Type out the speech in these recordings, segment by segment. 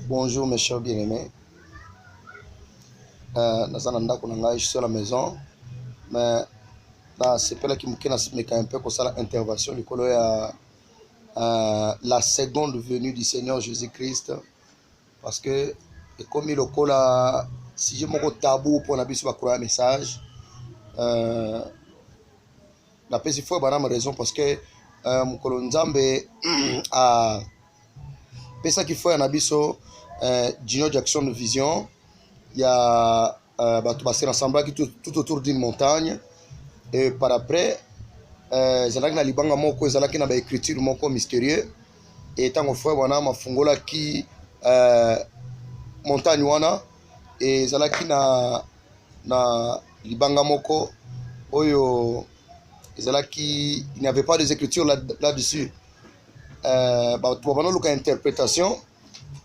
Bonjour mes chers bien-aimés. Je suis à la maison, mais là, c'est pas là qui me un peu comme ça l'intervention du colo la seconde venue du Seigneur Jésus-Christ. Parce que, comme il a si j'ai mon tabou pour la bise un message, la paix il faut avoir raison parce que mon colonzambe a ça qu'il faut un abisso Gino Jackson de Vision. Il y a un ensemble qui tout autour d'une montagne et par après zalaki na libanga moko ezalaki na baécriture moko mystérieux et ntango frère wana mafungolaki montagne wana et ezalaki na libanga moko oyo ezalaki il n'y avait pas des écritures là-dessus bana interprétation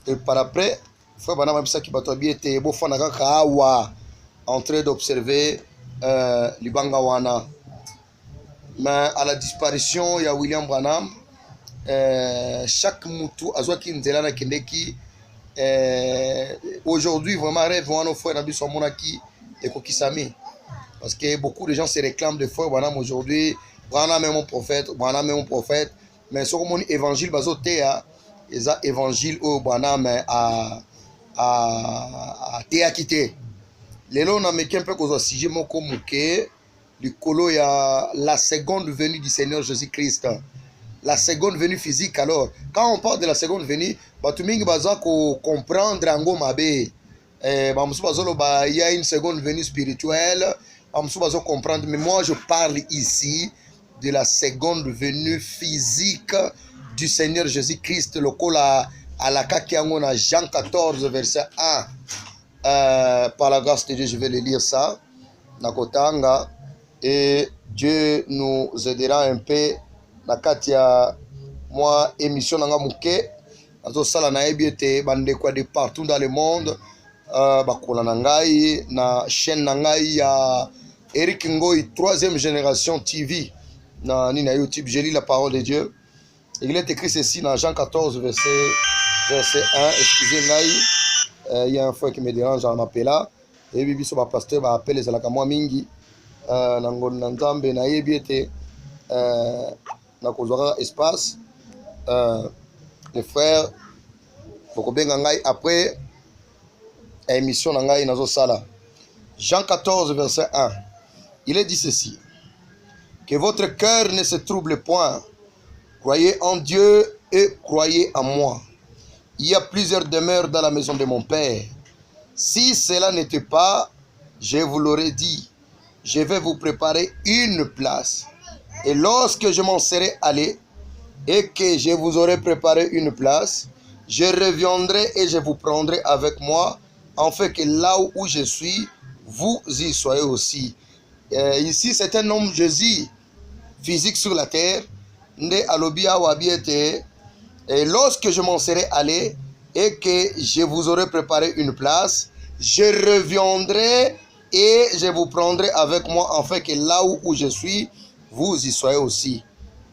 et par après frère bana mabisaki bato abi ete bofanda kaka awa en train d'observer libanga wana. Mais à la disparition, il y a William Branham. Chaque moutou a joué qui nzela kendeki. Aujourd'hui, vraiment rêve wana frère nabi somonaki et kokisami. Parce que beaucoup de gens se réclament de frère Branham aujourd'hui. Branham est mon prophète, Branham est mon prophète. Mais sur mon évangile bazoté a eza évangile au Branham a te quitté. Lelo na meki un peu kozo sujet moko muke. Du colo, il y a la seconde venue du Seigneur Jésus-Christ. La seconde venue physique, alors. Quand on parle de la seconde venue, tout le monde va comprendre en gomabe. Il y a une seconde venue spirituelle. Comprendre. Mais moi, je parle ici de la seconde venue physique du Seigneur Jésus-Christ. Le colo à la Kakiangona, Jean 14, verset 1. Par la grâce de Dieu, je vais le lire ça. Nakotanga. Et Dieu nous aidera un peu. Nakatia, moi, émission nanga muke. Azo sala na ebiete bande kwa de partout dans le monde. Bakola nangai na chaîne nangai ya Eric Ngoy 3e génération TV na ni na YouTube. J'ai lu la parole de Dieu. Il est écrit ceci dans Jean 14 verset 1. Excusez-moi, il y a un frère qui me dérange en m'appelant. Et bibi so ba pasteur ba appelle les alaka moi mingi. Nangon nanzambe na yebi ete na kozwaka espace les frères bokobenga ngai après émission na ngai nazo sala. Jean 14 verset 1. Il est dit ceci: que votre cœur ne se trouble point, croyez en Dieu et croyez en moi. Il y a plusieurs demeures dans la maison de mon Père. Si cela n'était pas, je vous l'aurais dit. Je vais vous préparer une place. Et lorsque je m'en serai allé et que je vous aurai préparé une place, je reviendrai et je vous prendrai avec moi, en fait que là où je suis, vous y soyez aussi. Ici, c'est un homme Jésus, physique sur la terre. Et lorsque je m'en serai allé et que je vous aurai préparé une place, je reviendrai et je vous prendrai avec moi, en fait que là où je suis, vous y soyez aussi.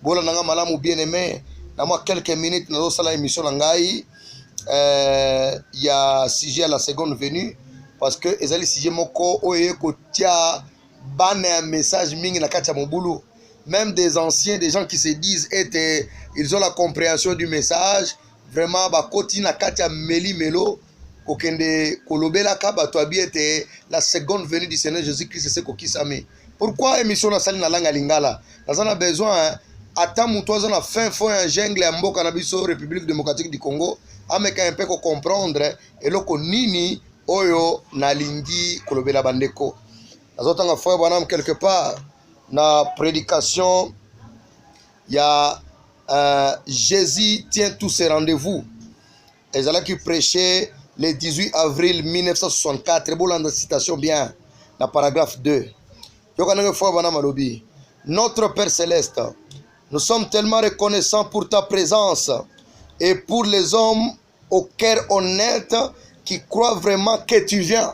Bola nanga malamu bien-aimé, dans moi quelques minutes nous allons la émission nangai. Il y a sujet à la seconde venue parce que ezali sujet moko oye kotia bane un message mingi na katia mobulu. Même des anciens, des gens qui se disent être ils ont la compréhension du message, vraiment ba koti na katia meli melo. La seconde venue du Seigneur Jésus-Christ, c'est kokisame. Pourquoi émission na sali na langa lingala? Nous avons besoin attends mutoza na fin fo un jungle ya mboka na biso République démocratique du Congo, ameka un peu ko comprendre eloko nini oyo na lingi kolobela bandeko. Nazotanga frère Branham quelque part na prédication ya Jésus tient tous ses rendez-vous. Ezala qui prêchait le 18 avril 1964, bolanda citation bien, la paragraphe 2. Notre Père Céleste, nous sommes tellement reconnaissants pour ta présence et pour les hommes au cœur honnête qui croient vraiment que tu viens,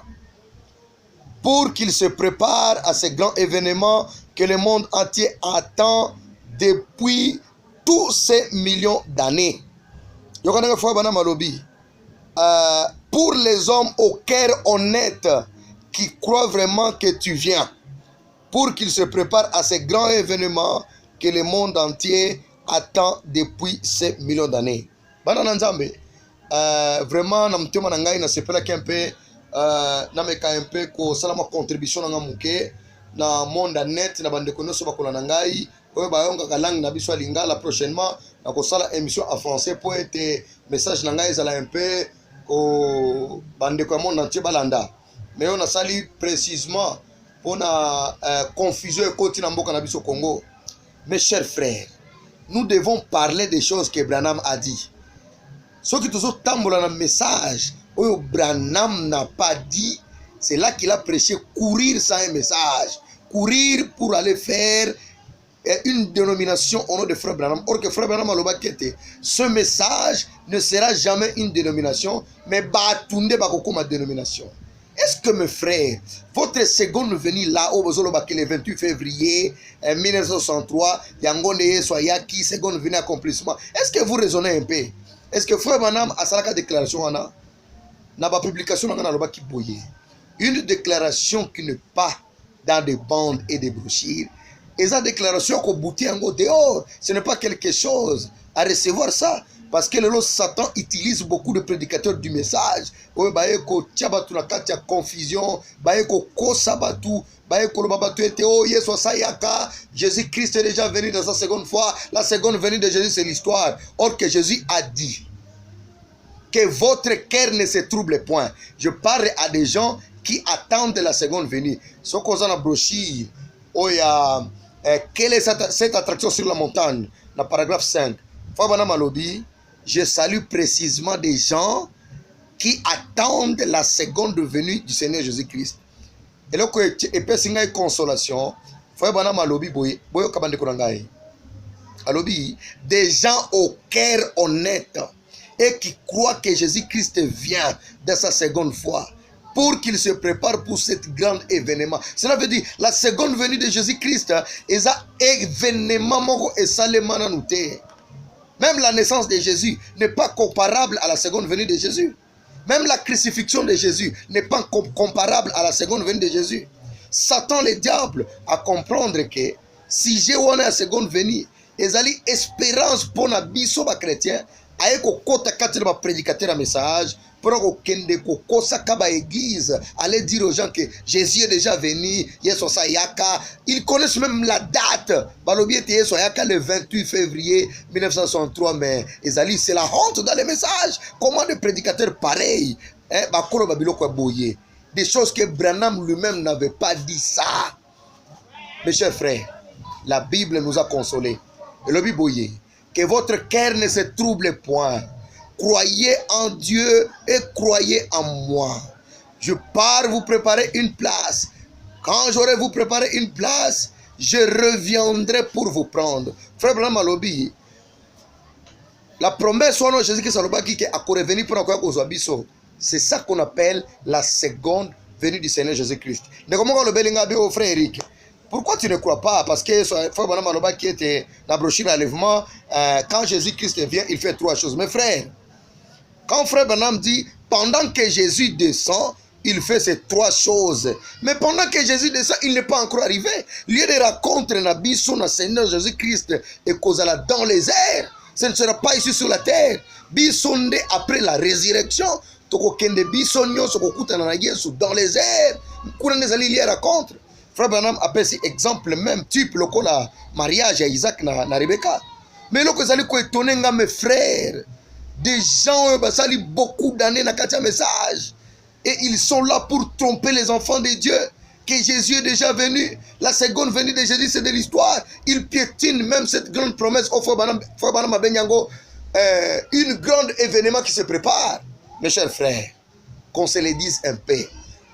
pour qu'ils se préparent à ce grand événement que le monde entier attend depuis tous ces millions d'années. Yokananga fois bana malobi. pour les hommes au cœur honnête qui croient vraiment que tu viens, pour qu'ils se préparent à ces grands événements que le monde entier attend depuis ces millions d'années. Bana Nzambe, vraiment, na mtema na ngai na sepela kempe, na meka un peu ko salama contribution na muke na monde net na bande konoso bakola na ngai, oyo bayonga ka langue na biso lingala prochainement na ko sala émission en français pour être message na ngai ezala un peu ko bande ko monde entier balanda. Mais on a sali précisément pour la confusion et côté na mboka na biso Congo. Mes chers frères, nous devons parler des choses que Branham a dit. Ce qui toujours tambola un message, où Branham n'a pas dit, c'est là qu'il a prêché courir sans un message, courir pour aller faire une dénomination au nom de Frère Branham. Or que Frère Branham a le ce message ne sera jamais une dénomination, mais batunde bakoko ma dénomination. Est-ce que mes frères, votre seconde venue là au le 28 février 1963, Yangonde Soyaki, seconde venue accomplissement, est-ce que vous raisonnez un peu? Est-ce que Frère Branham a sa déclaration n'a pas publication une déclaration qui n'est pas dans des bandes et des brochures, et sa déclaration qu'on boutit en dehors, ce n'est pas quelque chose à recevoir ça. Parce que le Satan utilise beaucoup de prédicateurs du message. Confusion, Jésus-Christ est déjà venu dans sa seconde fois. La seconde venue de Jésus, c'est l'histoire. Or que Jésus a dit que votre cœur ne se trouble point. Je parle à des gens qui attendent la seconde venue. Ce qu'on a dans la brochure, quelle est cette attraction sur la montagne? Dans le paragraphe 5. Je salue précisément des gens qui attendent la seconde venue du Seigneur Jésus-Christ. Et là, il y a une consolation. Des gens au cœur honnête et qui croient que Jésus-Christ vient de sa seconde fois pour qu'ils se préparent pour cet grand événement. Cela veut dire la seconde venue de Jésus-Christ est un événement et salement à nous. Même la naissance de Jésus n'est pas comparable à la seconde venue de Jésus. Même la crucifixion de Jésus n'est pas comparable à la seconde venue de Jésus. Satan, le diable, a comprendre que si j'ai une seconde venue, ils ont espérance pour les biso chrétiens, avec un prédicateur un message, pour que l'église aller dire aux gens que Jésus est déjà venu, ils connaissent même la date. Le 28 février 1963, mais c'est la honte dans les messages. Comment des prédicateurs pareils, des choses que Branham lui-même n'avait pas dit ça. Mes chers frères, la Bible nous a consolés. Et le Bible, que votre cœur ne se trouble point. Croyez en Dieu et croyez en moi. Je pars vous préparer une place. Quand j'aurai vous préparé une place, je reviendrai pour vous prendre. Frère Branham Alobi, la promesse de Jésus-Christ qui a revenu pour encore biso, c'est ça qu'on appelle la seconde venue du Seigneur Jésus-Christ. Mais comment le belinga bio frère Eric? Pourquoi tu ne crois pas? Parce que Frère Branham Alobi qui était dans la brochure d'enlèvement, quand Jésus-Christ vient, il fait trois choses. Mes frères, quand Frère Branham dit, pendant que Jésus descend, il fait ces trois choses. Mais pendant que Jésus descend, il n'est pas encore arrivé. Lieu de raconter Nabiso, le Seigneur Jésus-Christ, et causala dans les airs. Ce ne sera pas ici sur la terre. Bisonde après la résurrection. Tokokende bisonyo, sokokuta na Yesu dans les airs. Kuna les alliés racontent. Frère Branham appelle cet exemple même type le mariage à Isaac na Rebecca. Mais là que vous allez étonner mes frères. Des gens ont beaucoup d'années dans le message. Et ils sont là pour tromper les enfants de Dieu. Que Jésus est déjà venu. La seconde venue de Jésus, c'est de l'histoire. Ils piétinent même cette grande promesse au Frère Branham Benyango. Un grand événement qui se prépare. Mes chers frères, qu'on se le dise un peu.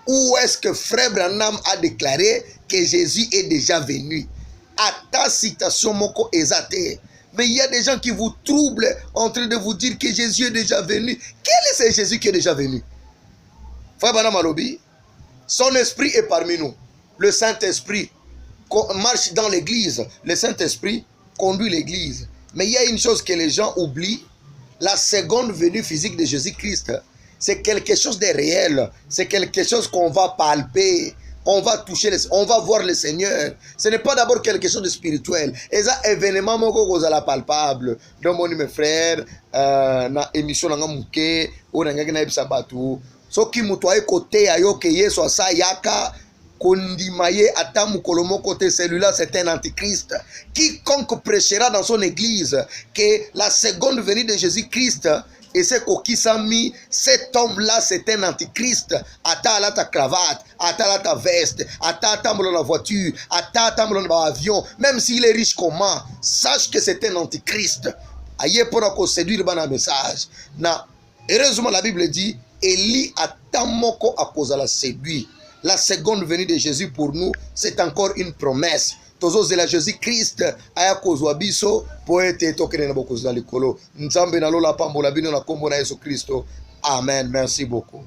Où est-ce que Frère Branham a déclaré que Jésus est déjà venu? À ta citation, moko exaté. Mais il y a des gens qui vous troublent en train de vous dire que Jésus est déjà venu. Quel est ce Jésus qui est déjà venu? Frère Branham Alobi, son esprit est parmi nous. Le Saint-Esprit marche dans l'église. Le Saint-Esprit conduit l'église. Mais il y a une chose que les gens oublient. La seconde venue physique de Jésus-Christ c'est quelque chose de réel. C'est quelque chose qu'on va palper. On va toucher, on va voir le Seigneur. Ce n'est pas d'abord quelque chose de spirituel. Et ça, événement, c'est la palpable. Donc, mes frères, na émission, na mouké, ou na ngaki na ebisabatu. So ki mutoye côté ayo ke yeso sa yaka kondimaye ata mukolo moko te, celui-là c'est un antichrist. Quiconque prêchera dans son église que la seconde venue de Jésus-Christ et c'est Kokisami, cet homme-là, c'est un antichrist. Ata la ta cravate, ata la ta veste, ata tamboulon la voiture, ata tamboulon l'avion, même s'il est riche comment, sache que c'est un antichrist. Aïe pour qu'on séduire un message. Na, heureusement, la Bible dit, Eli atamoko a cause la séduit. La seconde venue de Jésus pour nous, c'est encore une promesse. Tozo zela Jésus-Christ aya kozwa biso po ete tokene na bokozala likolo. Nzambe na lola pambola bino na kombo na Yesu Kristo. Amen. Merci beaucoup.